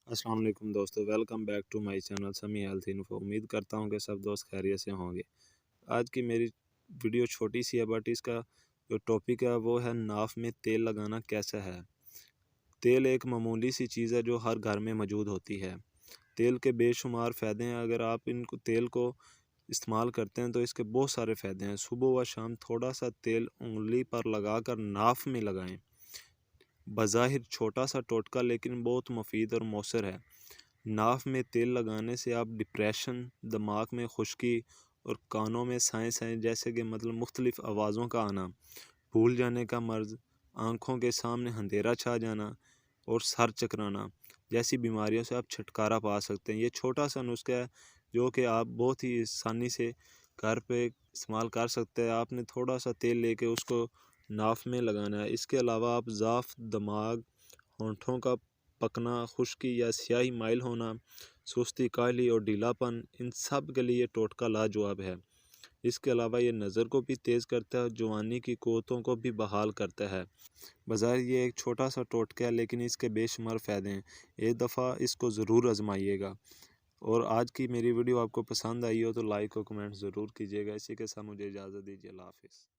السلام علیکم دوستو، welcome back to my channel Sami health info. امید کرتا ہوں کہ سب دوست خیریت سے ہوں گے۔ آج کی میری ویڈیو چھوٹی سی ہے، بٹ اس کا جو ٹاپک ہے وہ ہے ناف میں تیل لگانا کیسا ہے۔ تیل ایک معمولی سی چیز ہے جو ہر گھر میں موجود ہوتی ہے۔ تیل کے بے شمار فائدے ہیں۔ اگر آپ تیل کو استعمال کرتے ہیں تو اس کے بہت سارے فائدے ہیں۔ صبح و شام تھوڑا سا تیل انگلی پر لگا کر ناف میں لگائیں۔ بظاہر چھوٹا سا ٹوٹکا لیکن بہت مفید اور مؤثر ہے۔ ناف میں تیل لگانے سے آپ ڈپریشن، دماغ میں خشکی اور کانوں میں سائیں جیسے کہ مختلف آوازوں کا آنا، بھول جانے کا مرض، آنکھوں کے سامنے اندھیرا چھا جانا اور سر چکرانا جیسی بیماریوں سے آپ چھٹکارا پا سکتے ہیں۔ یہ چھوٹا سا نسخہ ہے جو کہ آپ بہت ہی آسانی سے گھر پہ استعمال کر سکتے ہیں۔ آپ نے تھوڑا سا تیل لے کے اس کو ناف میں لگانا ہے۔ اس کے علاوہ آپ ضعف، دماغ، ہونٹوں کا پکنا، خشکی یا سیاہی مائل ہونا، سستی، کاہلی اور ڈھیلا پن، ان سب کے لیے ٹوٹکا لاجواب ہے۔ اس کے علاوہ یہ نظر کو بھی تیز کرتا ہے اور جوانی کی قوتوں کو بھی بحال کرتا ہے۔ بظاہر یہ ایک چھوٹا سا ٹوٹکا ہے لیکن اس کے بے شمار فائدے ہیں۔ ایک دفعہ اس کو ضرور آزمائیے گا۔ اور آج کی میری ویڈیو آپ کو پسند آئی ہو تو لائک اور کمنٹ ضرور کیجیے گا۔ اسی کے ساتھ مجھے اجازت دیجیے۔ اللہ حافظ۔